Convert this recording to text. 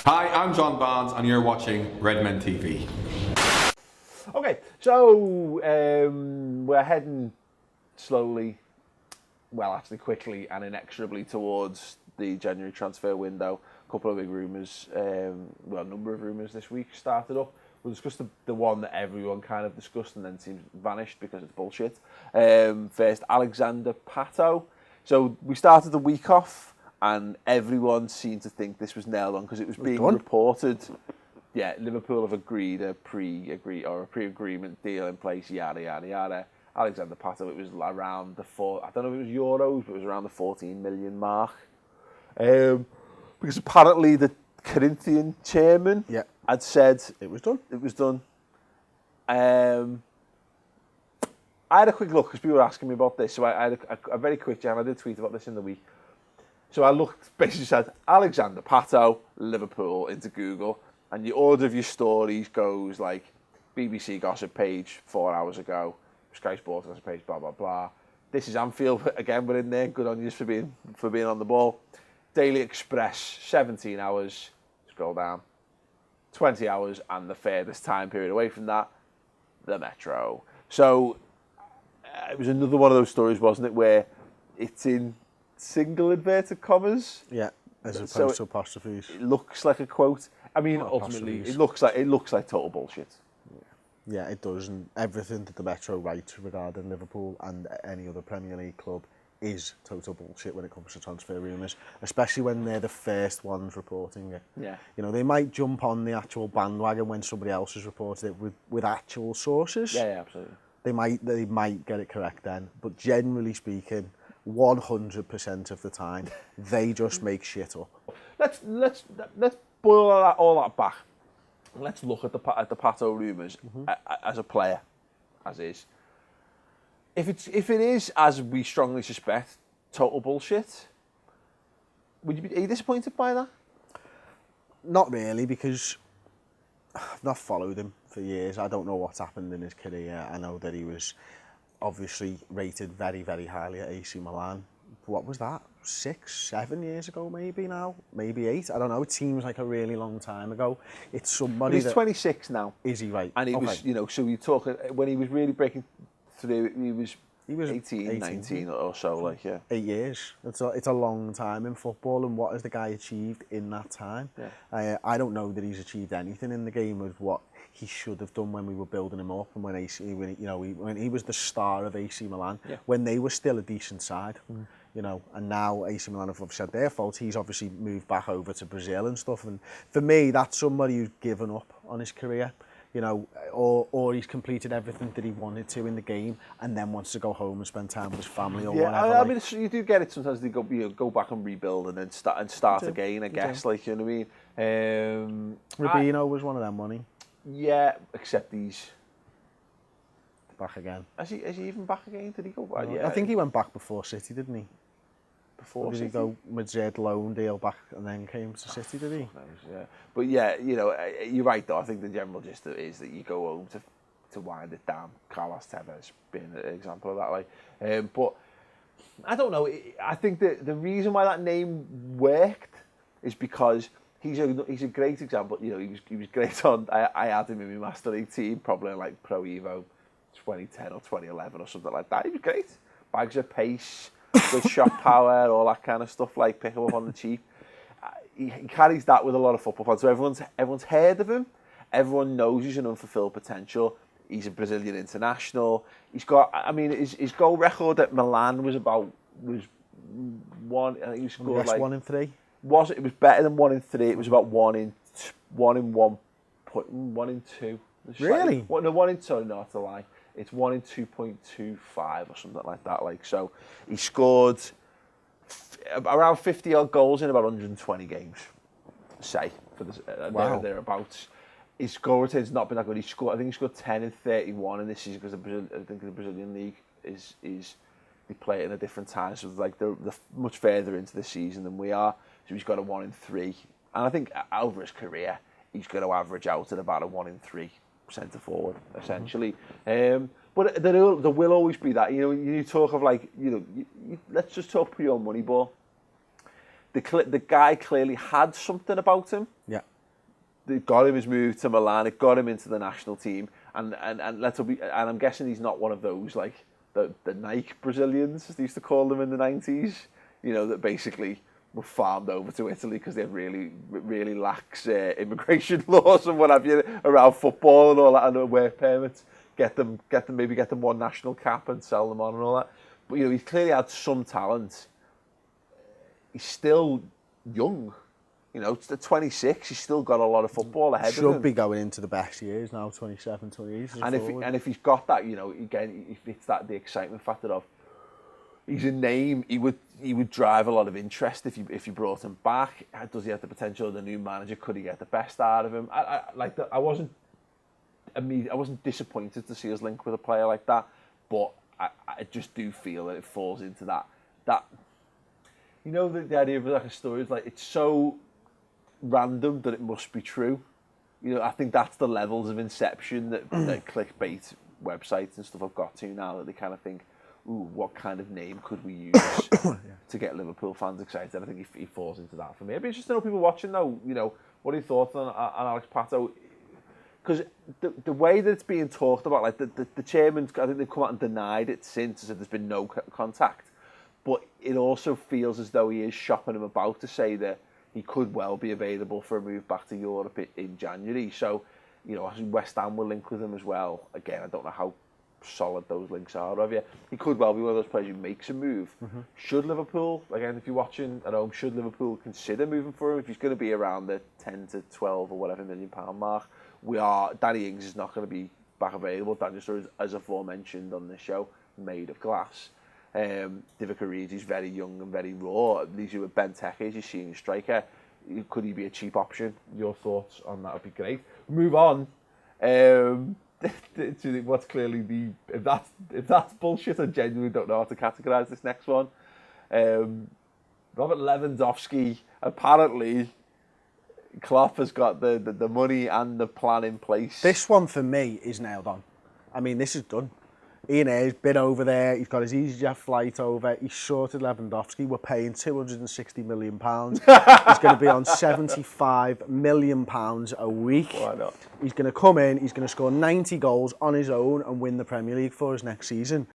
Hi, I'm John Barnes and you're watching Redmen TV. Okay, so we're heading slowly, well actually quickly and inexorably towards the January transfer window. A couple of big rumours, a number of rumours this week started up. We'll discuss the one that everyone kind of discussed and then seems vanished because it's bullshit. First, Alexandro Pato. So we started the week off and everyone seemed to think this was nailed on because it was being reported. Yeah, Liverpool have agreed a pre-agreement deal in place, yada, yada, yada. Alexandro Pato, it was around I don't know if it was euros, but it was around the 14 million mark. Because apparently the Corinthian chairman had said it was done. It was done. I had a quick look because people were asking me about this, so I had a very quick jam. I did tweet about this in the week. So I looked, basically said Alexandro Pato, Liverpool into Google, and the order of your stories goes like BBC gossip page 4 hours ago, Sky Sports gossip page, blah blah blah. This is Anfield again. We're in there. Good on you for being on the ball. Daily Express, 17 hours. Scroll down. 20 hours, and the furthest time period away from that, the Metro. So it was another one of those stories, wasn't it, where it's in single inverted commas. Yeah, as opposed to apostrophes. It looks like a quote. I mean, ultimately, it looks like total bullshit. Yeah, it does, and everything that the Metro writes regarding Liverpool and any other Premier League club is total bullshit when it comes to transfer rumours, especially when they're the first ones reporting it. Yeah. You know, they might jump on the actual bandwagon when somebody else has reported it with actual sources. Yeah, absolutely. They might get it correct then, but generally speaking, 100% of the time, they just make shit up. Let's boil all that back. Let's look at the Pato rumours as a player, as is. If it is, as we strongly suspect, total bullshit, are you disappointed by that? Not really, because I've not followed him for years. I don't know what's happened in his career. I know that he was obviously rated very, very highly at AC Milan. What was that? 6, 7 years ago, maybe now? Maybe 8? I don't know. It seems like a really long time ago. It's somebody He's 26 now. Is he right? And he was, so you talk, when he was really breaking through, he was 18, 19 or so, like, yeah. 8 years. It's a long time in football, and what has the guy achieved in that time? Yeah. I don't know that he's achieved anything in the game of what he should have done when we were building him up, and when he was the star of AC Milan, when they were still a decent side. You know, and now AC Milan have obviously had their fault. He's obviously moved back over to Brazil and stuff, and for me, that's somebody who's given up on his career. You know, or he's completed everything that he wanted to in the game, and then wants to go home and spend time with his family or whatever. I mean, you do get it sometimes. They go back and rebuild and then start again. I guess, like, you know what I mean. Rubino was one of them, wasn't he? Yeah, except he's back again. Is he even back again? Did he go back? No, yeah, I think he went back before City, didn't he? Before City? Did he go Madrid loan deal back and then came to City, did he? Yeah. But yeah, you know, you're right though. I think the general gist is that you go home to wind it down. Carlos Tevez being an example of that. Like, but I don't know. I think that the reason why that name worked is because he's a great example. You know, he was great on. I had him in my Master League team, probably like Pro Evo 2010 or 2011 or something like that. He was great. Bags of pace. Good shot power, all that kind of stuff, like pick him up on the cheap. He carries that with a lot of football fans. So everyone's heard of him. Everyone knows he's an unfulfilled potential. He's a Brazilian international. He's got, I mean, his goal record at Milan was one. I think he scored like 1 in 3. It was better than 1 in 3. It was about 1 in 2. Really? No, 1 in 2. Not to lie. It's 1 in 2.25 or something like that. Like, so he scored around 50 odd goals in about 120 games. Say for thereabouts. His goal return's not been that good. I think he scored 10 in 31 in this season because I think the Brazilian league is they play it in a different time, so like they're much further into the season than we are. So he's got a 1 in 3, and I think over his career he's going to average out at about a 1 in 3. Centre forward, essentially. But there will always be that. You know, you talk of like, you know, let's just talk pure money ball. the guy clearly had something about him. Yeah. It got him his move to Milan. It got him into the national team. And I'm guessing he's not one of those like the Nike Brazilians, as they used to call them in the 90s. You know, that basically were farmed over to Italy because they have really lax immigration laws and what have you around football and all that, and work permits. Get them one national cap and sell them on and all that. But you know, he clearly had some talent. He's still young. You know, it's the 26. He's still got a lot of football ahead of him. Should be going into the best years now, 27, 28. And if he's got that, you know, again, if it's the excitement factor of he's a name, he would drive a lot of interest if you brought him back. Does he have the potential of the new manager? Could he get the best out of him? I wasn't disappointed to see us link with a player like that, but I just do feel that it falls into that you know, the idea of like a story is like it's so random that it must be true. You know, I think that's the levels of inception that clickbait websites and stuff have got to now, that they kind of think, ooh, what kind of name could we use to get Liverpool fans excited? I think he falls into that for me. It'd be interesting to know people watching though, you know, what are your thoughts on Alex Pato? Because the way that it's being talked about, like the chairman, I think they've come out and denied it since, said there's been no contact. But it also feels as though he is shopping him about to say that he could well be available for a move back to Europe in January. So, you know, I think West Ham will link with him as well. Again, I don't know how solid those links are of you. He could well be one of those players who makes a move. Mm-hmm. Should Liverpool, again, if you're watching at home, should Liverpool consider moving for him? If he's going to be around the 10 to 12 or whatever £1 million mark, Danny Ings is not going to be back available. Dan, just as aforementioned on this show, made of glass. Divock Origi's very young and very raw. These are Benteke, as you see in striker. Could he be a cheap option? Your thoughts on that would be great. Move on to what's clearly if that's bullshit, I genuinely don't know how to categorise this next one. Robert Lewandowski, apparently Klopp has got the money and the plan in place. This one for me is nailed on. I mean, this is done. Ian Ayer's been over there, he's got his EasyJet flight over, he's sorted Lewandowski, we're paying £260 million. He's going to be on £75 million a week. Why not? He's going to come in, he's going to score 90 goals on his own and win the Premier League for us next season.